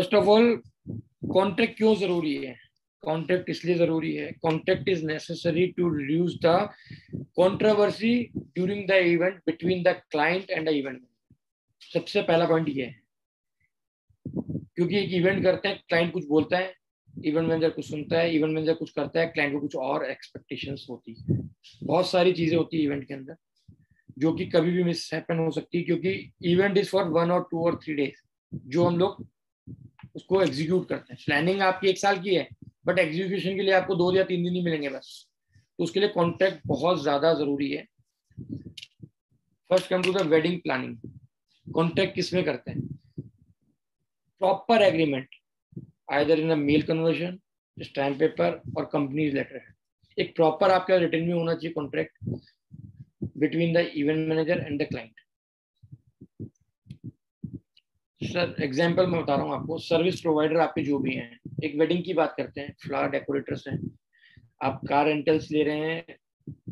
First of all contract क्यों जरूरी है? कॉन्ट्रैक्ट इसलिए जरूरी है, contract is necessary to reduce the controversy during the event between the client and the event. सबसे पहला पॉइंट ये है, क्योंकि एक इवेंट करते हैं, क्लाइंट कुछ बोलता है, इवेंट मैनेजर कुछ सुनता है, इवेंट मैनेजर कुछ करता है, क्लाइंट को कुछ और एक्सपेक्टेशंस होती है, बहुत सारी चीजें होती है इवेंट के अंदर जो कि कभी भी मिस हैपन हो सकती है, क्योंकि इवेंट इज फॉर 1 और 2 और 3 डेज जो हम लोग उसको एग्जीक्यूट करते हैं। प्लानिंग आपकी 1 साल की है, बट एग्जीक्यूशन के लिए आपको 2 या 3 दिन ही मिलेंगे बस, तो उसके लिए कॉन्ट्रैक्ट बहुत ज्यादा जरूरी है। First come to the wedding planning. Contract किस में करते हैं? Proper agreement, either in a mail conversion, stamp paper और कंपनी लेटर है। एक प्रॉपर आपका रिटर्न में होना चाहिए contract between the event manager and the client. Sir example मैं बता रहा हूँ आपको, सर्विस प्रोवाइडर आपके जो भी हैं, एक वेडिंग की बात करते हैं, फ्लावर डेकोरेटर्स हैं, आप कार रेंटल्स ले रहे हैं,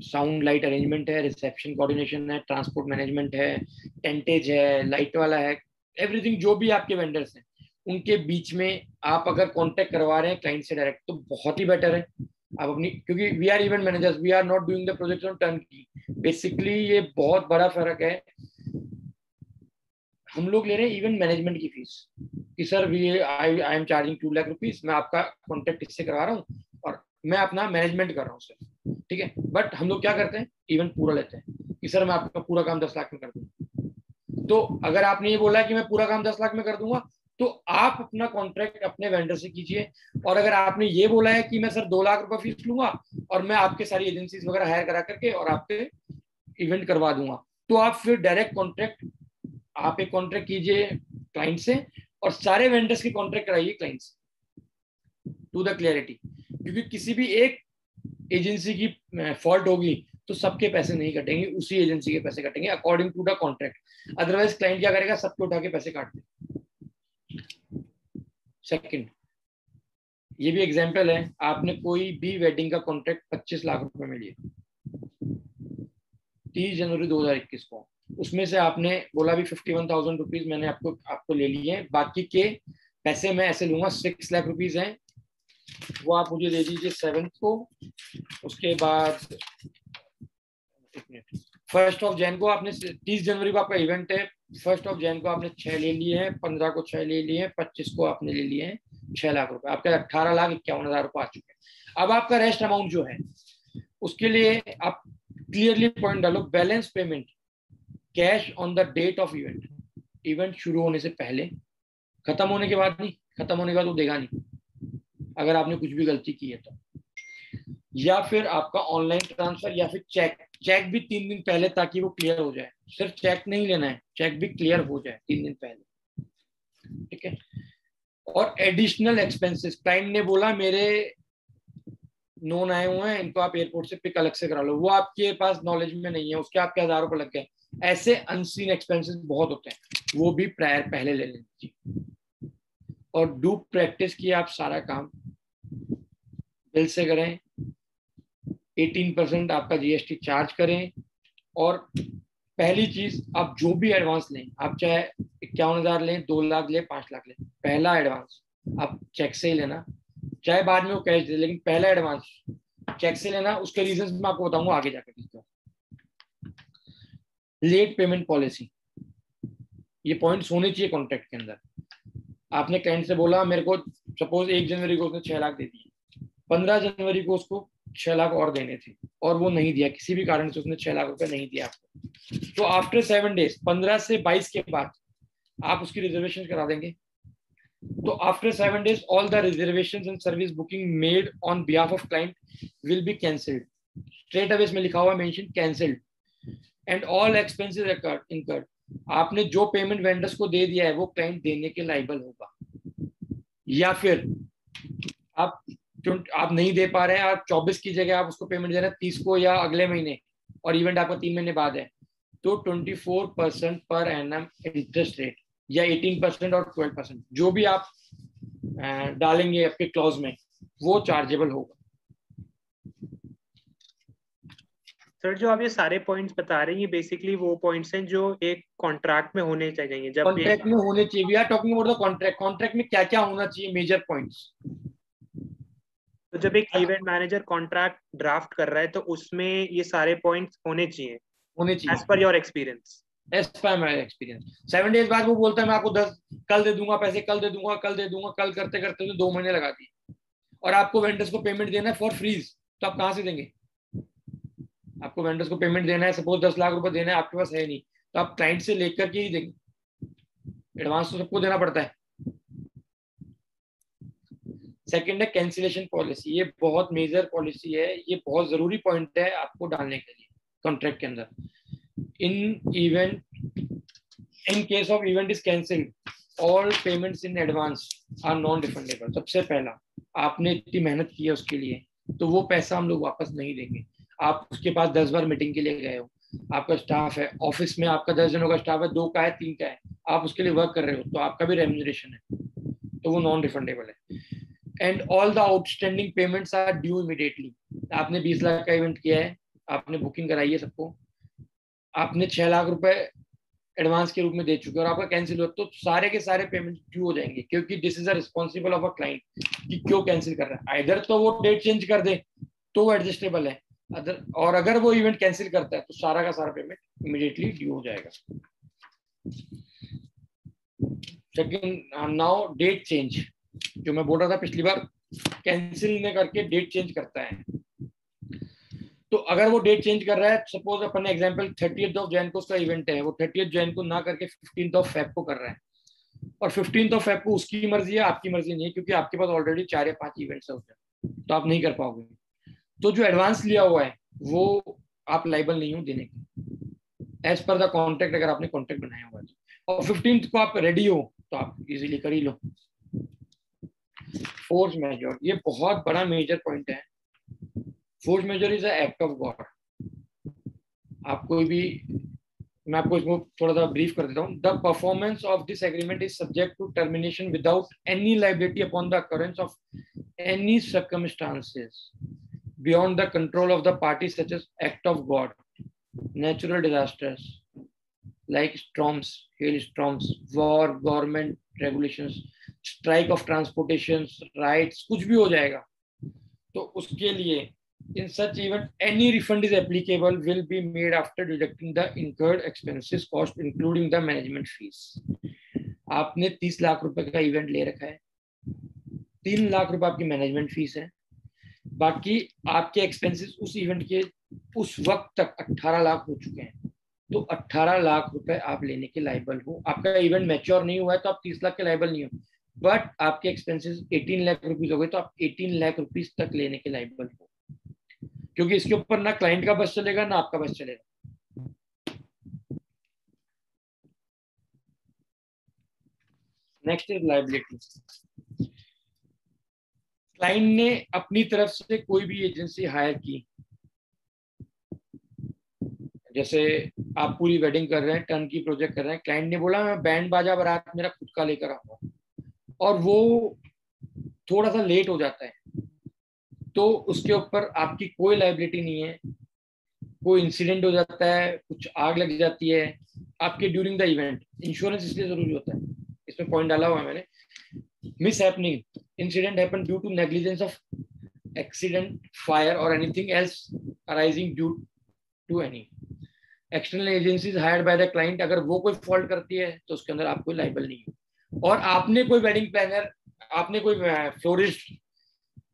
साउंड लाइट अरेंजमेंट है, रिसेप्शन कोऑर्डिनेशन है, ट्रांसपोर्ट मैनेजमेंट है, टेंटेज है, लाइट वाला है, एवरीथिंग जो भी आपके वेंडर्स हैं उनके बीच में आप अगर कांटेक्ट करवा रहे हैं क्लाइंट से डायरेक्ट तो बहुत ही बेटर है। आप अपनी, क्योंकि we are event managers, we are not doing the project on turn की। बेसिकली ये बहुत बड़ा फर्क है। हम लोग ले रहे हैं इवेंट मैनेजमेंट की फीस कि sir we I am charging 2 lakh rupees, मैं आपका कॉन्टेक्ट इससे करवा रहा हूँ और मैं अपना मैनेजमेंट कर रहा हूँ सर, ठीक है। बट हम लोग क्या करते हैं, इवेंट पूरा लेते हैं कि सर मैं आपका पूरा काम 10 लाख में कर दूंगा। तो अगर आपने ये बोला कि मैं पूरा काम 10 लाख में कर दूंगा तो आप अपना कॉन्ट्रैक्ट अपने वेंडर से कीजिए। और अगर आपने ये बोला है कि मैं सर 2 लाख रुपए फीस लूंगा और मैं आपके सारी एजेंसीज वगैरह हायर करा करके और आपके इवेंट करवा दूंगा, तो आप फिर डायरेक्ट कॉन्ट्रैक्ट, आप एक कॉन्ट्रैक्ट कीजिए क्लाइंट से और सारे वेंडर्स के कॉन्ट्रैक्ट कराइए क्लाइंट से टू द क्लियरिटी। क्योंकि किसी भी एक एजेंसी की फॉल्ट होगी तो सबके पैसे नहीं कटेंगे, उसी एजेंसी के पैसे कटेंगे according to the contract. Otherwise client क्या करेगा, सबके उठा के पैसे काट दे। सेकंड, ये भी एग्जांपल है, आपने कोई भी वेडिंग का कॉन्ट्रैक्ट 25 लाख रुपए में लिया 30 जनवरी 2021 को, उसमें से आपने बोला भी 51,000 रुपीज मैंने आपको ले लिए हैं, बाकी के पैसे मैं ऐसे लूंगा 6 लाख रुपीज हैं, वो आप मुझे दे दीजिए 7th को। उसके बाद 1 को आपने 30 जनवरी को आपका इवेंट है, 1 को आपने 6 ले लिए हैं, 15 को 6 ले लिए हैं, 25 को आपने ले लिए हैं 6 लाख रुपए, आपके 18,51,000 रुपए आ चुके हैं। अब आपका रेस्ट अमाउंट जो है उसके लिए आप क्लियरली पॉइंट डालो, balance payment cash on the date of event. Event शुरू होने से पहले, खत्म होने के बाद नहीं, खत्म होने के बाद वो देगा नहीं अगर आपने कुछ भी गलती की है तो। या फिर आपका ऑनलाइन ट्रांसफर या फिर चेक, चेक भी 3 दिन पहले ताकि वो क्लियर हो जाए। सिर्फ चेक नहीं लेना है, चेक भी क्लियर हो जाए 3 दिन पहले, ठीक है। और एडिशनल एक्सपेंसेस, क्लाइंट ने बोला मेरे नोन आए हुए हैं, इनको आप एयरपोर्ट से पिक अलग से करा लो, वो आपके पास नॉलेज में नहीं है, उसके आपके 1,000 रुपए लग गए, ऐसे अनसीन एक्सपेंसेस बहुत होते हैं, वो भी प्रायर पहले ले लेनी चाहिए। और डू प्रैक्टिस किए आप सारा काम बिल से करें, 18% आपका जीएसटी चार्ज करें। और पहली चीज, आप जो भी एडवांस लें, आप चाहे 51,000 लें, 2 लाख लें, 5 लाख लें, पहला एडवांस आप चेक से ही लेना, चाहे बाद में वो कैश दे, लेकिन पहला एडवांस चेक से लेना। उसके रीजंस मैं आपको बताऊंगा आगे जाकर। लेट पेमेंट पॉलिसी, ये पॉइंट्स होने चाहिए कॉन्ट्रैक्ट के अंदर। आपने क्लाइंट से बोला मेरे को, सपोज 1 जनवरी को उसने 6 लाख दे दिए, 15 जनवरी को उसको 6 लाख और देने थे और वो नहीं दिया, किसी भी कारण से उसने 6 लाख रुपए नहीं दिया आपको, तो आफ्टर 7 डेज, 15 से 22 के बाद आप उसकी रिजर्वेशन करा देंगे। तो after 7 days all the reservations and service booking made on behalf of client will be cancelled. Straight away इसमें लिखा हुआ mention cancelled and all expenses incurred. आपने जो पेमेंट वेंडर्स को दे दिया है वो क्लाइंट देने के लायबल होगा। या फिर आप नहीं दे पा रहे हैं, आप 24 की जगह आप उसको पेमेंट दे रहे हैं 30 को या अगले महीने, और इवेंट आपका 3 महीने बाद है, तो 24% पर एनम इंटरेस्ट रेट या 18% और 12% जो भी आप डालेंगे आपके क्लॉज में वो चार्जेबल होगा। सर जो आप ये सारे पॉइंट्स बता रहे हैं ये बेसिकली वो पॉइंट्स हैं जो एक कॉन्ट्रैक्ट में होने चाहिए जब कॉन्ट्रैक्ट में होने चाहिए। We are talking about the contract. Contract में क्या क्या होना चाहिए, मेजर पॉइंट्स। तो जब एक इवेंट मैनेजर कॉन्ट्रैक्ट ड्राफ्ट कर रहा है तो उसमें ये सारे पॉइंट्स होने चाहिए होने एज पर चाहिए your experience. As per my experience. 7 days बाद वो बोलता है मैं आपको 10 कल दे दूंगा पैसे, कल दे दूंगा, कल दे दूंगा, कल करते करते तो 2 महीने लगा दिए, और आपको वेंडर्स को पेमेंट देना है फॉर फ्रीज, तो आप कहाँ से देंगे? आपको वेंडर्स को पेमेंट देना है, सपोज 10 लाख रुपए देना है, आपके पास है नहीं, तो आप क्लाइंट से लेकर के ही देंगे। एडवांस तो सबको देना पड़ता है। सेकंड है कैंसिलेशन पॉलिसी। ये बहुत मेजर पॉलिसी है, ये बहुत जरूरी पॉइंट है आपको डालने के लिए कॉन्ट्रैक्ट के अंदर। In case of event is cancelled all payments in advance are non refundable. सबसे पहला, आपने इतनी मेहनत की है उसके लिए, तो वो पैसा हम लोग वापस नहीं देंगे। आप उसके पास 10 बार मीटिंग के लिए गए हो, आपका स्टाफ है ऑफिस में, आपका 10 जनों का स्टाफ है, 2 का है, 3 का है, आप उसके लिए वर्क कर रहे हो, तो आपका भी रेम्यूनरेशन है, तो वो नॉन रिफंडेबल है। And all the outstanding payments are due immediately. आपने 20 लाख का इवेंट किया है, आपने बुकिंग कराई है सबको, आपने 6 लाख रुपए एडवांस के रूप में दे चुके हो और आपका कैंसिल हो, तो सारे के सारे पेमेंट ड्यू हो जाएंगे, क्योंकि this is a responsible of a client कि क्यों कैंसिल कर रहा है। इधर तो वो डेट चेंज कर दे तो वो एडजस्टेबल है, अदर और अगर वो इवेंट कैंसिल करता है तो सारा का सारा पेमेंट इमीडिएटली ड्यू हो जाएगा। सेकंड, नाउ डेट चेंज, जो मैं बोल रहा था पिछली बार, कैंसिल ने करके डेट चेंज करता है। तो अगर वो डेट चेंज कर रहा है, suppose upon example 30th of Jain को उसका इवेंट है, वो 30th जैन को ना करके 15th ऑफ फेब को कर रहा है, और 15th ऑफ फेब को उसकी मर्जी है, आपकी मर्जी नहीं है, क्योंकि आपके पास ऑलरेडी 4 या 5 इवेंट्स है उस दिन, तो आप नहीं कर पाओगे। तो जो एडवांस लिया हुआ है वो आप लाइबल नहीं हो देने के, एज पर द कॉन्ट्रैक्ट, अगर आपने कॉन्ट्रैक्ट बनाया हुआ है। और 15th को आप रेडी हो तो आप इजीली कर ही लो। फोर्स मेजर, ये बहुत बड़ा मेजर पॉइंट है। Force majeure is a act of God. आप कोई भी, मैं आपको इसको थोड़ा सा ब्रीफ कर देता हूँ। The performance of this agreement is subject to termination without any liability upon the occurrence of any circumstances beyond the control of the parties, such as act of God, natural disasters like storms, hailstorms, war, government regulations, strike of transportations, riots, कुछ भी हो जाएगा। तो उसके लिए in such event any refund is applicable will be made after deducting the incurred expenses cost including the management fees। आपने 30 लाख रुपए का इवेंट ले रखा है, 3 लाख रुपए आपकी मैनेजमेंट फीस है, बाकी आपके एक्सपेंसेस उस इवेंट के उस वक्त तक 18 लाख हो चुके हैं, तो 18 लाख रुपए आप लेने के लायबल हो। आपका इवेंट मैच्योर नहीं हुआ है तो आप 30 लाख के लायबल नहीं हो, बट आपके एक्सपेंसेस 18 लाख रुपीज हो गए तो आप 18 लाख रुपीज तक लेने के लायबल हो, क्योंकि इसके ऊपर ना क्लाइंट का बस चलेगा ना आपका बस चलेगा। Next is liability. क्लाइंट ने अपनी तरफ से कोई भी एजेंसी हायर की, जैसे आप पूरी वेडिंग कर रहे हैं, टर्न की प्रोजेक्ट कर रहे हैं, क्लाइंट ने बोला मैं बैंड बाजा बारात मेरा खुद का लेकर आऊंगा, और वो थोड़ा सा लेट हो जाता है, तो उसके ऊपर आपकी कोई लायबिलिटी नहीं है। कोई इंसिडेंट हो जाता है, कुछ आग लग जाती है आपके ड्यूरिंग द इवेंट, इंश्योरेंस इसलिए जरूरी होता है, इसमें पॉइंट डाला हुआ है मैंने। Mishappening, incident happen due to negligence of accident, fire और anything else arising due to any external agencies hired by the client, अगर वो कोई फॉल्ट करती है तो उसके अंदर आप कोई लाइबल नहीं है। और आपने कोई वेडिंग प्लानर, आपने कोई फ्लोरिस्ट,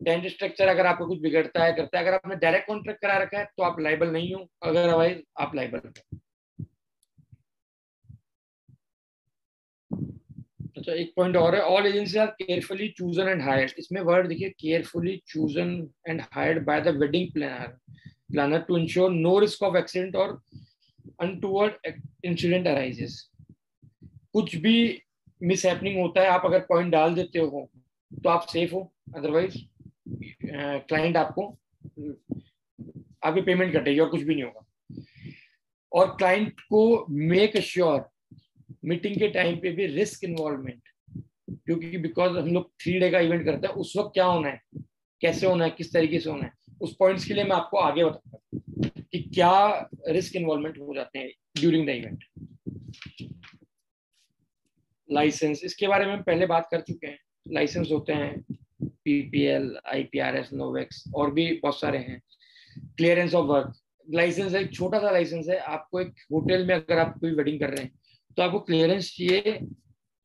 टेंट स्ट्रक्चर, अगर आपको कुछ बिगड़ता है करता है, अगर आपने डायरेक्ट कॉन्ट्रैक्ट करा रखा है तो आप लाइबल नहीं हो, अदरवाइज आप लाइबल हो। अच्छा, एक पॉइंट और है, all agency are carefully chosen and hired. इसमें वर्ड देखिए, carefully chosen and hired by the wedding planner to ensure no risk of accident और अनटूवर्ड इंसिडेंट अराइजेस। कुछ भी मिस हैपनिंग होता है, आप अगर पॉइंट डाल देते हो तो आप सेफ हो, अदरवाइज क्लाइंट आपको आपकी पेमेंट कटेगी और कुछ भी नहीं होगा। और क्लाइंट को मेक श्योर मीटिंग के टाइम पे भी रिस्क इन्वॉल्वमेंट, क्योंकि बिकॉज हम लोग 3 डे का इवेंट करते हैं, उस वक्त क्या होना है, कैसे होना है, किस तरीके से होना है, उस पॉइंट्स के लिए मैं आपको आगे बताऊंगा। कि क्या रिस्क इन्वॉल्वमेंट हो जाते हैं ड्यूरिंग द इवेंट। लाइसेंस, इसके बारे में पहले बात कर चुके हैं। लाइसेंस होते हैं पीपीएल, आईपीआरएस, नोवेक्स और भी बहुत सारे हैं। क्लियरेंस ऑफ वर्क लाइसेंस एक छोटा सा लाइसेंस है। आपको एक होटल में अगर आप कोई वेडिंग कर रहे हैं तो आपको क्लियरेंस चाहिए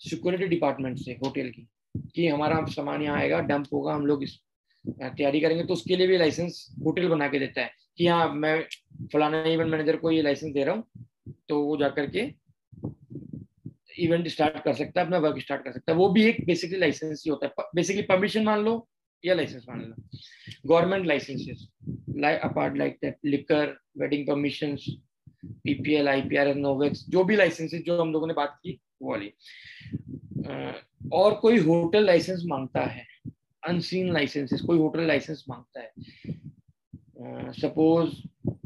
सिक्योरिटी डिपार्टमेंट से होटल की, कि हमारा सामान यहाँ आएगा, डंप होगा, हम लोग इस तैयारी करेंगे। तो उसके लिए भी लाइसेंस होटल बना के देता है कि हाँ मैं फलाना इवेंट मैनेजर को ये लाइसेंस दे रहा हूँ, तो वो जाकर के इवेंट स्टार्ट कर सकता है, अपना वर्क स्टार्ट कर सकता है। वो भी एक बेसिकली लाइसेंस ही होता है, बेसिकली परमिशन मान लो या लाइसेंस मान लो। Government licences apart like that liquor, wedding permissions, PPL, IPRS, Novex, जो भी लाइसेंसेस जो हम लोगों ने बात की वो वाली। और कोई होटल लाइसेंस मांगता है, अनसीन लाइसेंसेस, कोई होटल लाइसेंस मांगता है। सपोज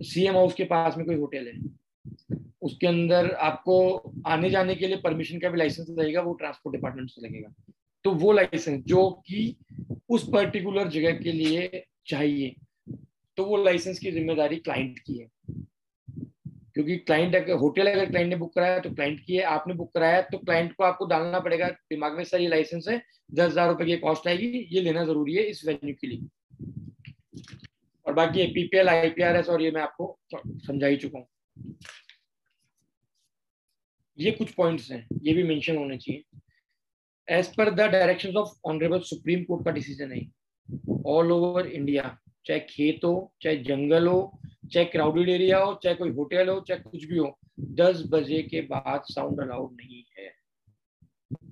सीएम हाउस के पास में कोई होटल है, उसके अंदर आपको आने जाने के लिए परमिशन का भी लाइसेंस लगेगा, वो ट्रांसपोर्ट डिपार्टमेंट से लगेगा। तो वो लाइसेंस जो कि उस पर्टिकुलर जगह के लिए चाहिए, तो वो लाइसेंस की जिम्मेदारी क्लाइंट की है। क्योंकि क्लाइंट अगर होटल अगर क्लाइंट ने बुक कराया तो क्लाइंट की है, आपने बुक कराया तो क्लाइंट को आपको डालना पड़ेगा दिमाग में, सर ये लाइसेंस है, 10,000 रुपए की कॉस्ट आएगी, ये लेना जरूरी है इस वेन्यू के लिए। और बाकी पीपीएल, आईपीआरएस और ये मैं आपको समझा ही चुका हूँ। ये कुछ पॉइंट्स हैं, ये भी मेंशन होने चाहिए। As per the directions of honourable supreme court का डिसीजन है, ऑल ओवर इंडिया, चाहे खेत हो, चाहे जंगल हो, चाहे क्राउडेड एरिया हो, चाहे कोई होटल हो, चाहे कुछ भी हो, 10 बजे के बाद साउंड अलाउड नहीं है।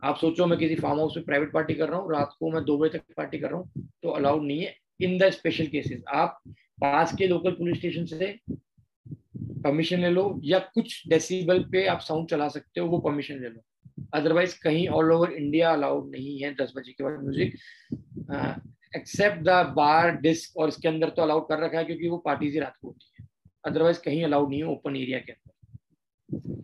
आप सोचो मैं किसी फार्म हाउस में प्राइवेट पार्टी कर रहा हूँ, रात को मैं 2 बजे तक पार्टी कर रहा हूँ, तो अलाउड नहीं है। इन द स्पेशल केसेस आप पास के लोकल पुलिस स्टेशन से परमिशन ले लो, या कुछ डेसिबल पे आप साउंड चला सकते हो, वो परमिशन ले लो। अदरवाइज कहीं ऑल ओवर इंडिया अलाउड नहीं है 10 बजे के बाद music, except the bar, disc, और इसके अंदर तो अलाउड कर रखा है क्योंकि वो पार्टीज ही रात को होती है। अदरवाइज कहीं अलाउड नहीं है ओपन एरिया के अंदर।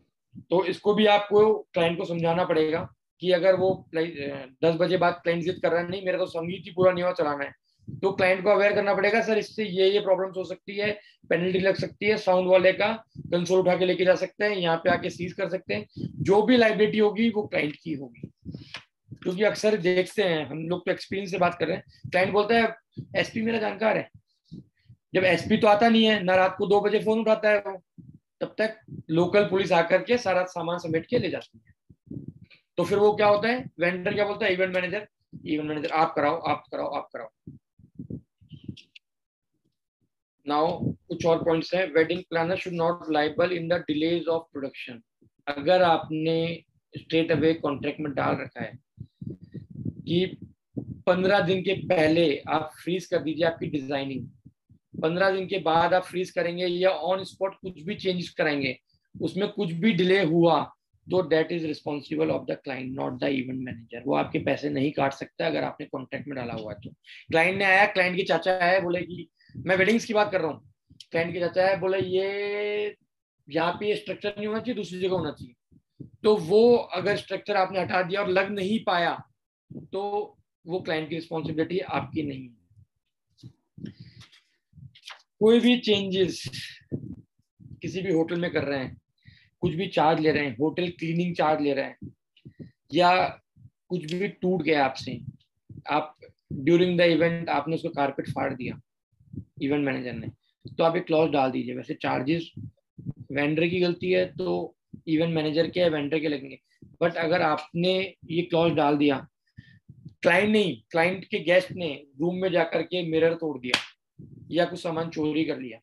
तो इसको भी आपको क्लाइंट को समझाना पड़ेगा कि अगर वो 10 बजे बाद क्लाइंट जिद कर रहा है, नहीं मेरे को संगीत ही पूरा नहीं हुआ चलाना है, तो क्लाइंट को अवेयर करना पड़ेगा, सर इससे ये प्रॉब्लम्स हो सकती है, पेनल्टी लग सकती है, साउंड वाले का कंसोल उठा के लेके जा सकते हैं, यहाँ पे आके सीज कर सकते हैं, जो भी लाइबिलिटी होगी वो क्लाइंट की होगी। क्योंकि अक्सर देखते हैं हम लोग, तो एक्सपीरियंस से बात कर रहे हैं, क्लाइंट बोलता है एसपी मेरा जानकार है, जब एसपी तो आता नहीं है ना, रात को 2 बजे फोन उठाता है वो, तब तक लोकल पुलिस आकर के सारा सामान समेट के ले जाती है। तो फिर वो क्या होता है, वेंडर क्या बोलता है, इवेंट मैनेजर आप कराओ, आप कराओ, आप कराओ। नाउ कुछ और पॉइंट्स हैं। Wedding planner should not liable in the delays of production. अगर आपने स्ट्रेट अवे कॉन्ट्रैक्ट में डाल रखा है कि 15 दिन के पहले आप फ्रीज कर दीजिए आपकी डिजाइनिंग, 15 दिन के बाद आप फ्रीज करेंगे या ऑन स्पॉट कुछ भी चेंज कराएंगे, उसमें कुछ भी डिले हुआ, तो that is responsible of the client, not the event manager. वो आपके पैसे नहीं काट सकता अगर आपने कॉन्ट्रैक्ट में डाला हुआ है। तो क्लाइंट ने आया, क्लाइंट की चाचा है, बोले कि मैं वेडिंग्स की बात कर रहा हूँ, क्लाइंट की चाचा है, बोले ये यहाँ पे स्ट्रक्चर नहीं होना चाहिए, दूसरी जगह होना चाहिए, तो वो अगर स्ट्रक्चर आपने हटा दिया और लग नहीं पाया, तो वो क्लाइंट की रिस्पॉन्सिबिलिटी आपकी नहीं है। कोई भी चेंजेस किसी भी होटल में कर रहे हैं, कुछ भी चार्ज ले रहे हैं, होटल क्लीनिंग चार्ज ले रहे हैं, या कुछ भी टूट गया आपसे, आप ड्यूरिंग द इवेंट आपने उसको कारपेट फाड़ दिया इवेंट मैनेजर ने, तो आप एक क्लॉज डाल दीजिए। वैसे चार्जेस वेंडर की गलती है तो इवेंट मैनेजर के या वेंडर के लगेंगे, बट अगर आपने ये क्लॉज डाल दिया, क्लाइंट नहीं, क्लाइंट के गेस्ट ने रूम में जाकर के मिरर तोड़ दिया या कुछ सामान चोरी कर लिया,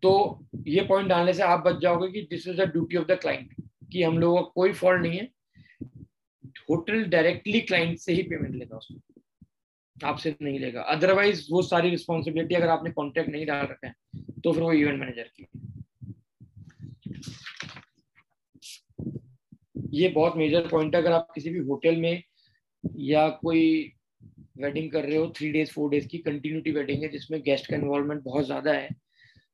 तो ये पॉइंट डालने से आप बच जाओगे कि this is the duty of the client, कि हम लोगों का कोई फॉल्ट नहीं है, होटल डायरेक्टली क्लाइंट से ही पेमेंट लेगा, उसमें आपसे नहीं लेगा। अदरवाइज वो सारी रिस्पॉन्सिबिलिटी अगर आपने कॉन्ट्रैक्ट नहीं डाल रखा है तो फिर वो इवेंट मैनेजर की। ये बहुत मेजर पॉइंट है। अगर आप किसी भी होटल में या कोई वेडिंग कर रहे हो, 3 डेज 4 डेज की कंटिन्यूटी वेडिंग है जिसमें गेस्ट का इन्वॉल्वमेंट बहुत ज्यादा है,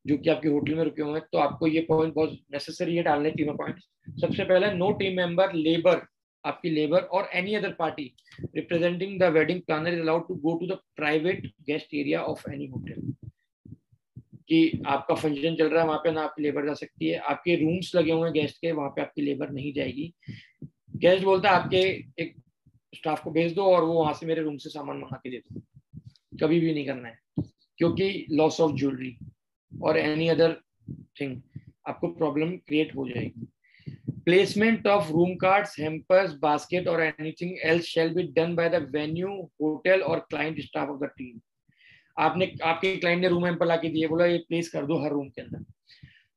जो कि आपके होटल में रुके हुए हैं, तो आपको ये पॉइंट बहुत नेसेसरी है डालने, तीनों पॉइंट। सबसे पहले, नो टीम मेंबर, लेबर, आपकी लेबर और any other party representing the wedding planner is allowed to go to the private guest area of any hotel. कि आपका फंक्शन चल रहा है, वहां पे ना आपकी लेबर जा सकती है। आपके रूम्स लगे हुए हैं गेस्ट के, वहां पे आपकी लेबर नहीं जाएगी। गेस्ट बोलता है आपके एक स्टाफ को भेज दो और वो वहां से मेरे रूम से सामान मंगा के दे दो, कभी भी नहीं करना है, क्योंकि लॉस ऑफ ज्वेलरी और एनी अदर थिंग आपको प्रॉब्लम क्रिएट हो जाएगी। Placement of room cards, hampers, basket और anything else shall be done by the venue, hotel और client staff of the team. आपने आपके क्लाइंट ने रूम हैम्पर ला के दिए, बोला ये प्लेस कर दो हर रूम के अंदर,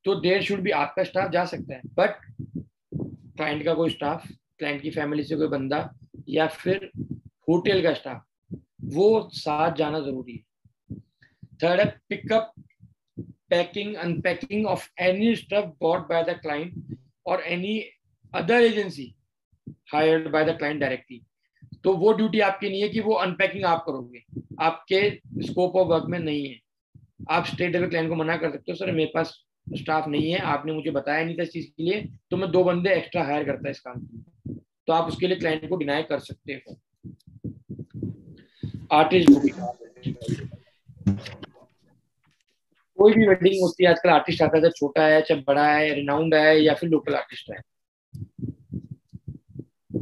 तो देयर शुड बी, आपका स्टाफ जा सकता है, बट क्लाइंट का कोई स्टाफ, क्लाइंट की फैमिली से कोई बंदा या फिर होटल का स्टाफ, वो साथ जाना जरूरी है। थर्ड है pickup, packing, unpacking of any stuff bought by the client और any other agency hired by the client directly. तो वो ड्यूटी आपकी नहीं है कि वो अनपैकिंग आप करोगे, आपके स्कोप ऑफ वर्क में नहीं है। आप स्ट्रेट अवे क्लाइंट को मना कर सकते हो, सर मेरे पास स्टाफ नहीं है, आपने मुझे बताया नहीं था इस चीज के लिए, तो मैं 2 बंदे एक्स्ट्रा हायर करता है इस काम के लिए, तो आप उसके लिए क्लाइंट को डिनाई कर सकते हो। आर्टिस्ट बुकिंग, कोई भी वेडिंग होती है आजकल आर्टिस्ट आता है, चाहे छोटा है चाहे बड़ा है, रिनाउंड है या फिर लोकल आर्टिस्ट है।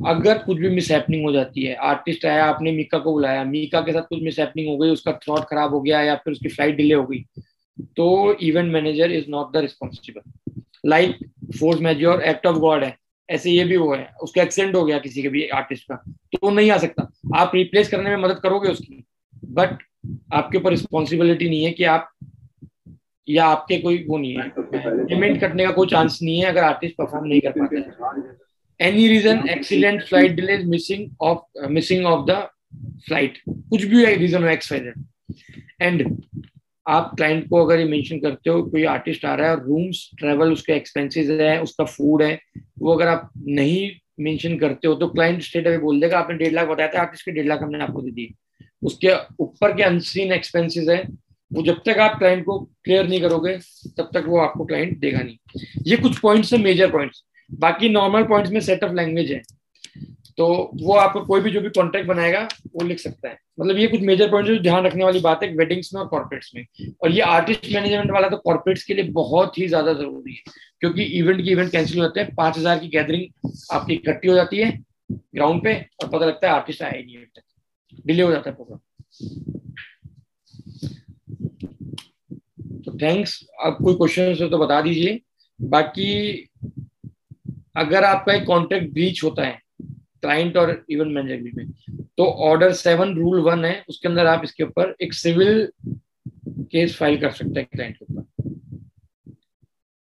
अगर कुछ भी मिस हैपनिंग हो जाती है, आर्टिस्ट आया, आपने मीका को बुलाया, मीका के साथ कुछ मिस हैपनिंग हो गई, उसका थ्रॉट खराब हो गया या फिर उसकी फ्लाइट डिले हो गई, तो event manager is not the responsible. Like force majeure act of God है, ऐसे ये भी वो है, उसका एक्सीडेंट हो गया किसी के भी आर्टिस्ट का, तो वो नहीं आ सकता। आप रिप्लेस करने में मदद करोगे उसकी, बट आपके ऊपर रिस्पॉन्सिबिलिटी नहीं है कि आप, या आपके कोई वो नहीं है, पेमेंट कटने का कोई चांस नहीं है अगर आर्टिस्ट परफॉर्म नहीं कर पाता है। Any reason, accident, flight delay, missing of the flight, कुछ भी रीजन हो एक्स वाई जेड, एंड आप क्लाइंट को अगर ये मेंशन करते हो कोई आर्टिस्ट आ रहा है, रूम्स, ट्रेवल, उसके एक्सपेंसेस है, उसका फूड है, वो अगर आप नहीं मेंशन करते हो तो क्लाइंट स्ट्रेट अवे बोल देगा आपने 1.5 लाख बताया था, आर्टिस्ट के 1.5 लाख हमने आपको दे दिए। उसके ऊपर के अनसीन एक्सपेंसेस है, वो जब तक आप क्लाइंट को क्लियर नहीं करोगे तब तक वो आपको क्लाइंट देगा नहीं। ये कुछ पॉइंट्स है, मेजर पॉइंट्स। बाकी नॉर्मल पॉइंट्स में सेट ऑफ लैंग्वेज है, तो वो आपको कोई भी जो भी कॉन्ट्रैक्ट बनाएगा वो लिख सकता है। मतलब ये कुछ मेजर पॉइंट्स जो ध्यान रखने वाली बात है वेडिंग्स में और कॉर्पोरेट्स में। और ये आर्टिस्ट मैनेजमेंट वाला तो कॉर्पोरेट्स के लिए बहुत ही ज्यादा जरूरी है, क्योंकि इवेंट कैंसिल हो जाते हैं, 5,000 की गैदरिंग आपकी इकट्ठी हो जाती है ग्राउंड पे और पता लगता है आर्टिस्ट आया ही नहीं, डिले हो जाता है प्रोग्राम। तो थैंक्स। अब कोई क्वेश्चन हो तो बता दीजिए। बाकी अगर आपका एक कॉन्ट्रैक्ट ब्रीच होता है क्लाइंट और इवेंट मैनेजर में, तो ऑर्डर 7 रूल 1 है, उसके अंदर आप इसके ऊपर एक सिविल केस फाइल कर सकते हैं क्लाइंट के ऊपर।